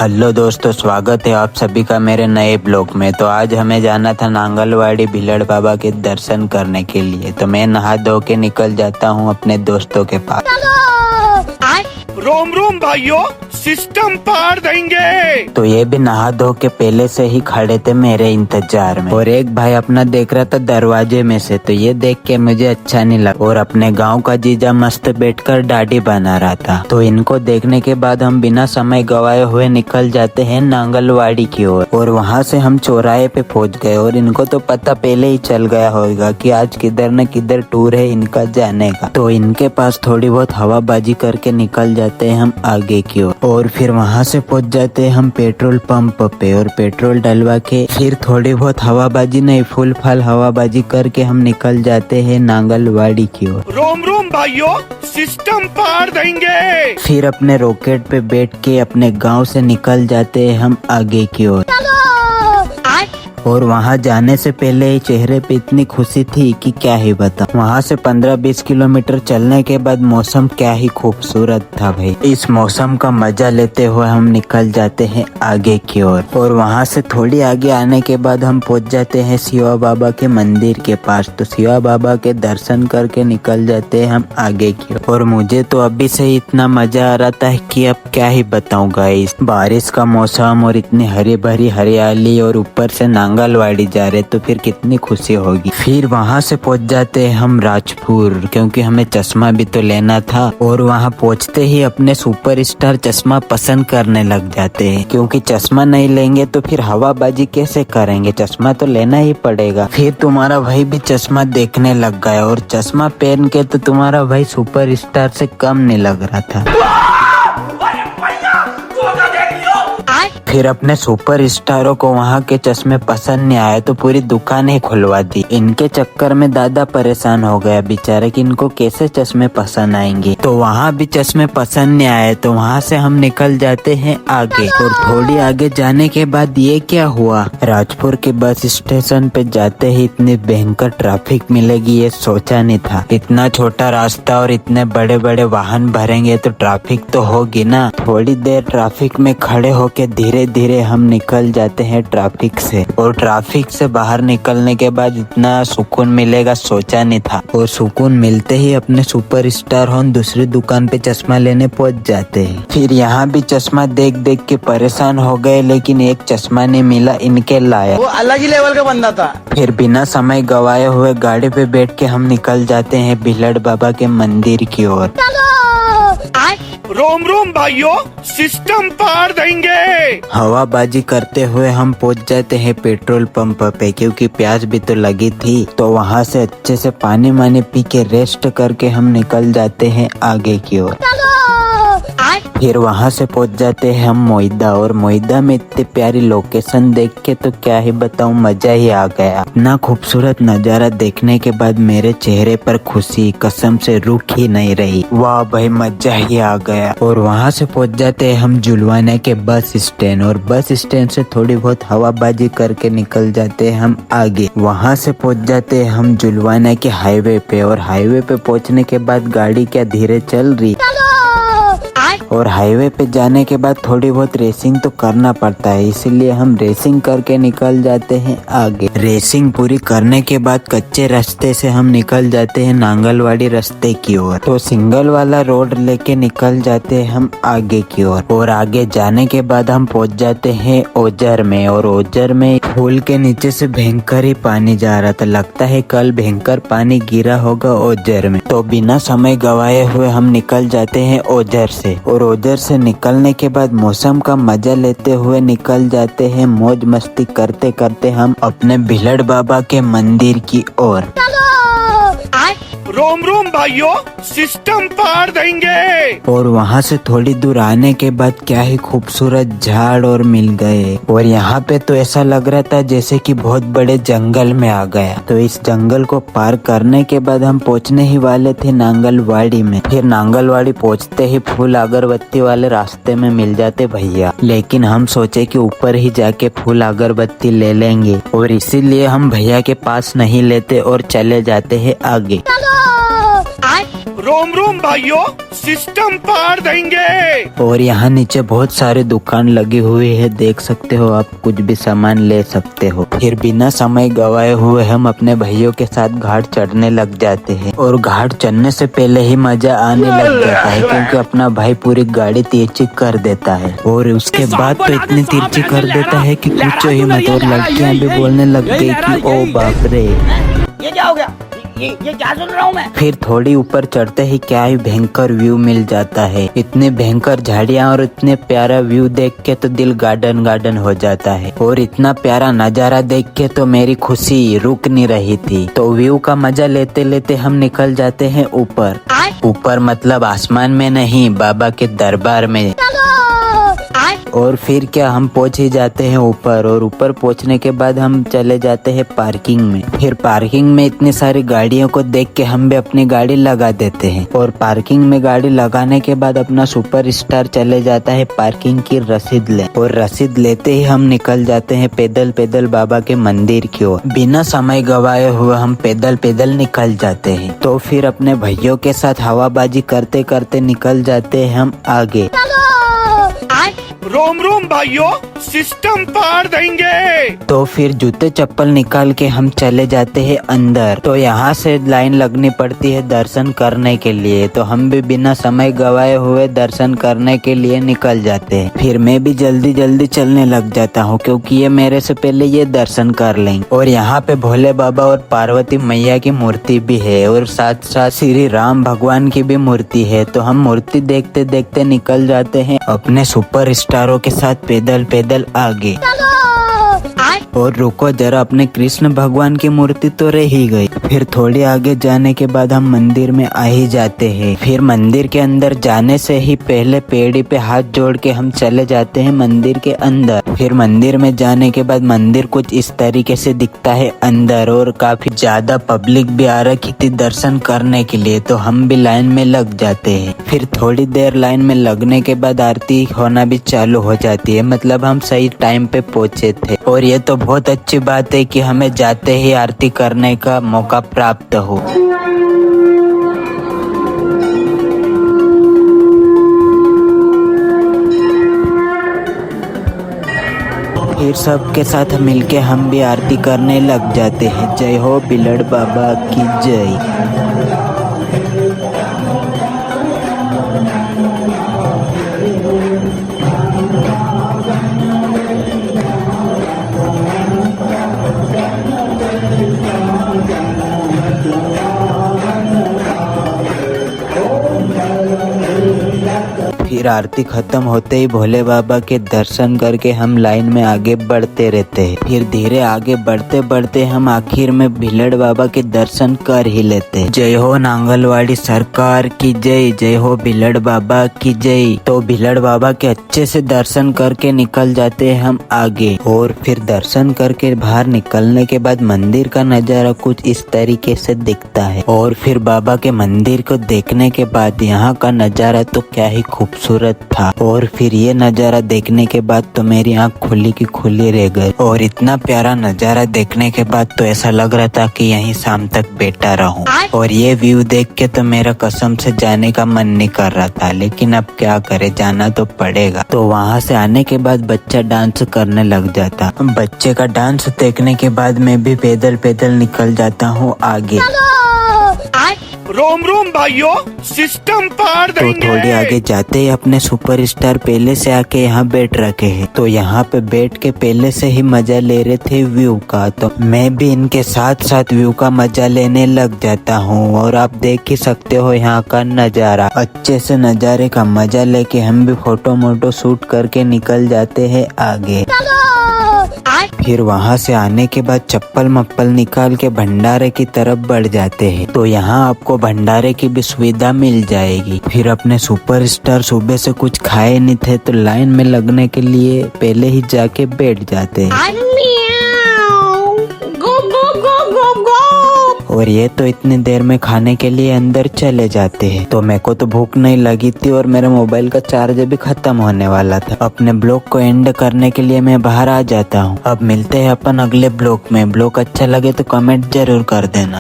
Hello दोस्तों, स्वागत है आप सभी का मेरे नए ब्लॉग में। तो आज हमें जाना था नांगलवाड़ी भीलड़ बाबा के दर्शन करने के लिए। तो मैं नहा धो के निकल जाता हूँ अपने दोस्तों के पास। रोम रोम भाइयों, सिस्टम पार देंगे। तो ये भी नहा धो के पहले से ही खड़े थे मेरे इंतजार में, और एक भाई अपना देख रहा था दरवाजे में से। तो ये देख के मुझे अच्छा नहीं लगा, और अपने गांव का जीजा मस्त बैठकर दाढ़ी बना रहा था। तो इनको देखने के बाद हम बिना समय गवाए हुए निकल जाते हैं नांगलवाड़ी की ओर, और वहाँ से हम चौराहे पे पहुँच गए। और इनको तो पता पहले ही चल गया होगा कि आज किधर न किधर टूर है इनका जाने का। तो इनके पास थोड़ी बहुत हवाबाजी करके निकल जाते हैं हम आगे की ओर, और फिर वहाँ से पहुँच जाते हैं हम पेट्रोल पंप पे, और पेट्रोल डलवा के फिर थोड़ी बहुत हवाबाजी नहीं, फुल फाल हवाबाजी करके हम निकल जाते हैं नांगलवाड़ी की ओर। रोम रोम भाइयों, सिस्टम पार देंगे। फिर अपने रॉकेट पे बैठ के अपने गांव से निकल जाते हैं हम आगे की ओर। और वहाँ जाने से पहले ही चेहरे पे इतनी खुशी थी कि क्या ही बताऊं। वहाँ से 15-20 किलोमीटर चलने के बाद मौसम क्या ही खूबसूरत था भाई। इस मौसम का मजा लेते हुए हम निकल जाते हैं आगे की ओर, और वहाँ से थोड़ी आगे आने के बाद हम पहुँच जाते हैं शिवा बाबा के मंदिर के पास। तो शिवा बाबा के दर्शन करके निकल जाते हैं हम आगे की ओर। और मुझे तो अभी से ही इतना मजा आ रहा था कि अब क्या ही बताऊं गाइस। बारिश का मौसम और इतनी हरी भरी हरियाली, और ऊपर से नांगलवाड़ी जा रहे तो फिर कितनी खुशी होगी। फिर वहाँ से पहुँच जाते हैं हम राजपुर, क्योंकि हमें चश्मा भी तो लेना था। और वहाँ पहुँचते ही अपने सुपरस्टार चश्मा पसंद करने लग जाते हैं, क्योंकि चश्मा नहीं लेंगे तो फिर हवाबाजी कैसे करेंगे। चश्मा तो लेना ही पड़ेगा। फिर तुम्हारा भाई भी चश्मा देखने लग गया, और चश्मा पहन के तो तुम्हारा भाई सुपरस्टार से कम नहीं लग रहा था। फिर अपने सुपर स्टारों को वहाँ के चश्मे पसंद नहीं आए तो पूरी दुकान ही खुलवा दी। इनके चक्कर में दादा परेशान हो गया बेचारे कि इनको कैसे चश्मे पसंद आएंगे। तो वहाँ भी चश्मे पसंद नहीं आए, तो वहाँ से हम निकल जाते हैं आगे। और थोड़ी आगे जाने के बाद ये क्या हुआ, राजपुर के बस स्टेशन पे जाते ही इतनी भयंकर ट्रैफिक मिलेगी ये सोचा नहीं था। इतना छोटा रास्ता और इतने बड़े बड़े वाहन भरेंगे तो ट्रैफिक तो होगी ना। थोड़ी देर ट्रैफिक में खड़े होके धीरे धीरे हम निकल जाते हैं ट्रैफिक से, और ट्रैफिक से बाहर निकलने के बाद इतना सुकून मिलेगा सोचा नहीं था। और सुकून मिलते ही अपने सुपरस्टार होन दूसरी दुकान पे चश्मा लेने पहुंच जाते हैं। फिर यहाँ भी चश्मा देख देख के परेशान हो गए, लेकिन एक चश्मा नहीं मिला इनके लायक। वो अलग ही लेवल का बंदा था। फिर बिना समय गवाए हुए गाड़ी पे बैठ के हम निकल जाते हैं भीलड़ बाबा के मंदिर की ओर। रोम रोम भाइयों, सिस्टम पार देंगे। हवाबाजी करते हुए हम पहुंच जाते हैं पेट्रोल पंप पे, क्योंकि प्यास भी तो लगी थी। तो वहाँ से अच्छे से पानी मानी पी के रेस्ट करके हम निकल जाते हैं आगे की ओर। फिर वहाँ से पहुंच जाते हैं हम मोइदा, और मोइदा में इतनी प्यारी लोकेशन देख के तो क्या ही बताऊं, मजा ही आ गया। इतना खूबसूरत नजारा देखने के बाद मेरे चेहरे पर खुशी कसम से रुक ही नहीं रही। वाह भाई, मजा ही आ गया। और वहाँ से पहुंच जाते हैं हम जुलवाना के बस स्टैंड, और बस स्टैंड से थोड़ी बहुत हवाबाजी करके निकल जाते हैं हम आगे। वहाँ से पहुंच जाते हैं हम जुलवाना के हाईवे पे, और हाईवे पे पहुँचने के बाद गाड़ी क्या धीरे चल रही, और हाईवे पे जाने के बाद थोड़ी बहुत रेसिंग तो करना पड़ता है, इसीलिए हम रेसिंग करके निकल जाते हैं आगे। रेसिंग पूरी करने के बाद कच्चे रास्ते से हम निकल जाते हैं नांगलवाड़ी रास्ते की ओर। तो सिंगल वाला रोड लेके निकल जाते हैं हम आगे की ओर, और आगे जाने के बाद हम पहुंच जाते हैं ओजर में। और ओजर में पुल के नीचे से भयंकर ही पानी जा रहा था, लगता है कल भयंकर पानी गिरा होगा ओजर में। तो बिना समय गवाए हुए हम निकल जाते हैं ओजर से, और ओजर से निकलने के बाद मौसम का मजा लेते हुए निकल जाते हैं मौज मस्ती करते करते हम अपने भीलड़ बाबा के मंदिर की ओर। रोम रोम भाइयों, सिस्टम पार देंगे। और वहाँ से थोड़ी दूर आने के बाद क्या ही खूबसूरत झाड़ और मिल गए, और यहाँ पे तो ऐसा लग रहा था जैसे कि बहुत बड़े जंगल में आ गया। तो इस जंगल को पार करने के बाद हम पहुँचने ही वाले थे नांगलवाड़ी में। फिर नांगलवाड़ी पहुँचते ही फूल अगरबत्ती वाले रास्ते में मिल जाते भैया, लेकिन हम सोचे कि ऊपर ही जाके फूल अगरबत्ती ले लेंगे, और इसीलिए हम भैया के पास नहीं लेते और चले जाते हैं आगे। रोम रोम भाइयों, सिस्टम पार देंगे। और यहाँ नीचे बहुत सारे दुकान लगी हुई है, देख सकते हो आप, कुछ भी सामान ले सकते हो। फिर बिना समय गवाए हुए हम अपने भाइयों के साथ घाट चढ़ने लग जाते हैं। और घाट चढ़ने से पहले ही मजा आने लग जाता है, क्योंकि अपना भाई पूरी गाड़ी तिरछी कर देता है। और उसके बाद तो इतनी तिरछी कर देता है कि पूछो ही मत। और लड़कियां भी बोलने लग गई कि ओ बाप रे, ये क्या हो गया? ये क्या सुन रहा हूँ मैं? फिर थोड़ी ऊपर चढ़ते ही क्या ही भयंकर व्यू मिल जाता है। इतने भयंकर झाड़ियाँ और इतने प्यारा व्यू देख के तो दिल गार्डन गार्डन हो जाता है। और इतना प्यारा नजारा देख के तो मेरी खुशी रुक नहीं रही थी। तो व्यू का मजा लेते लेते हम निकल जाते हैं ऊपर। ऊपर मतलब आसमान में नहीं, बाबा के दरबार में। और फिर क्या, हम पहुंच ही जाते हैं ऊपर। और ऊपर पहुंचने के बाद हम चले जाते हैं पार्किंग में। फिर पार्किंग में इतनी सारी गाड़ियों को देख के हम भी अपनी गाड़ी लगा देते हैं। और पार्किंग में गाड़ी लगाने के बाद अपना सुपर स्टार चले जाता है पार्किंग की रसीद ले। और रसीद लेते ही हम निकल जाते हैं पैदल पैदल बाबा के मंदिर की ओर। बिना समय गवाए हुए हम पैदल पैदल निकल जाते हैं। तो फिर अपने भाइयों के साथ हवाबाजी करते करते निकल जाते हैं हम आगे। रोम रोम भाइयों, सिस्टम पार देंगे। तो फिर जूते चप्पल निकाल के हम चले जाते हैं अंदर। तो यहाँ से लाइन लगनी पड़ती है दर्शन करने के लिए। तो हम भी बिना समय गवाए हुए दर्शन करने के लिए निकल जाते हैं। फिर मैं भी जल्दी जल्दी चलने लग जाता हूँ, क्योंकि ये मेरे से पहले ये दर्शन कर लेंगे। और यहाँ पे भोले बाबा और पार्वती मैया की मूर्ति भी है, और साथ साथ श्री राम भगवान की भी मूर्ति है। तो हम मूर्ति देखते देखते निकल जाते हैं अपने सुपर स्टारों के साथ पैदल पैदल आगे। और रुको जरा, अपने कृष्ण भगवान की मूर्ति तो रह ही गई। फिर थोड़ी आगे जाने के बाद हम मंदिर में आ ही जाते हैं। फिर मंदिर के अंदर जाने से ही पहले पेड़ी पे हाथ जोड़ के हम चले जाते हैं मंदिर के अंदर। फिर मंदिर में जाने के बाद मंदिर कुछ इस तरीके से दिखता है अंदर। और काफी ज्यादा पब्लिक भी आ रखी थी दर्शन करने के लिए। तो हम भी लाइन में लग जाते हैं। फिर थोड़ी देर लाइन में लगने के बाद आरती होना भी चालू हो जाती है, मतलब हम सही टाइम पे पहुंचे थे। और ये तो बहुत अच्छी बात है कि हमें जाते ही आरती करने का मौका प्राप्त हो। फिर सबके साथ मिलके हम भी आरती करने लग जाते हैं। जय हो बिलड़ बाबा की जय। फिर आरती खत्म होते ही भोले बाबा के दर्शन करके हम लाइन में आगे बढ़ते रहते हैं। फिर धीरे आगे बढ़ते बढ़ते हम आखिर में भिलड़ बाबा के दर्शन कर ही लेते हैं। जय हो नांगलवाड़ी सरकार की जय, जय हो भिलड़ बाबा की जय। तो भिलड़ बाबा के अच्छे से दर्शन करके निकल जाते हैं हम आगे। और फिर दर्शन करके बाहर निकलने के बाद मंदिर का नजारा कुछ इस तरीके से दिखता है। और फिर बाबा के मंदिर को देखने के बाद यहाँ का नजारा तो क्या ही खूबसूरत था। और फिर ये नजारा देखने के बाद तो मेरी आँख खुली की खुली रह गई। और इतना प्यारा नजारा देखने के बाद तो ऐसा लग रहा था कि यहीं शाम तक बैठा रहूं। और ये व्यू देख के तो मेरा कसम से जाने का मन नहीं कर रहा था, लेकिन अब क्या करे, जाना तो पड़ेगा। तो वहाँ से आने के बाद बच्चा डांस करने लग जाता। बच्चे का डांस देखने के बाद मैं भी पैदल पैदल निकल जाता हूँ आगे। रोम रोम भाइयों, सिस्टम पार तो देंगे। थोड़ी आगे जाते ही अपने सुपरस्टार पहले से आके यहाँ बैठ रखे हैं। तो यहाँ पे बैठ के पहले से ही मजा ले रहे थे व्यू का। तो मैं भी इनके साथ साथ व्यू का मजा लेने लग जाता हूँ। और आप देख ही सकते हो यहाँ का नजारा। अच्छे से नजारे का मजा लेके हम भी फोटो मोटो शूट करके निकल जाते हैं आगे। फिर वहाँ से आने के बाद चप्पल मप्पल निकाल के भंडारे की तरफ बढ़ जाते हैं। तो यहाँ आपको भंडारे की भी सुविधा मिल जाएगी। फिर अपने सुपरस्टार सुबह से कुछ खाए नहीं थे, तो लाइन में लगने के लिए पहले ही जाके बैठ जाते हैं। और ये तो इतनी देर में खाने के लिए अंदर चले जाते हैं। तो मेरे को तो भूख नहीं लगी थी और मेरे मोबाइल का चार्जर भी खत्म होने वाला था। अपने ब्लॉग को एंड करने के लिए मैं बाहर आ जाता हूँ। अब मिलते हैं अपन अगले ब्लॉग में। ब्लॉग अच्छा लगे तो कमेंट जरूर कर देना।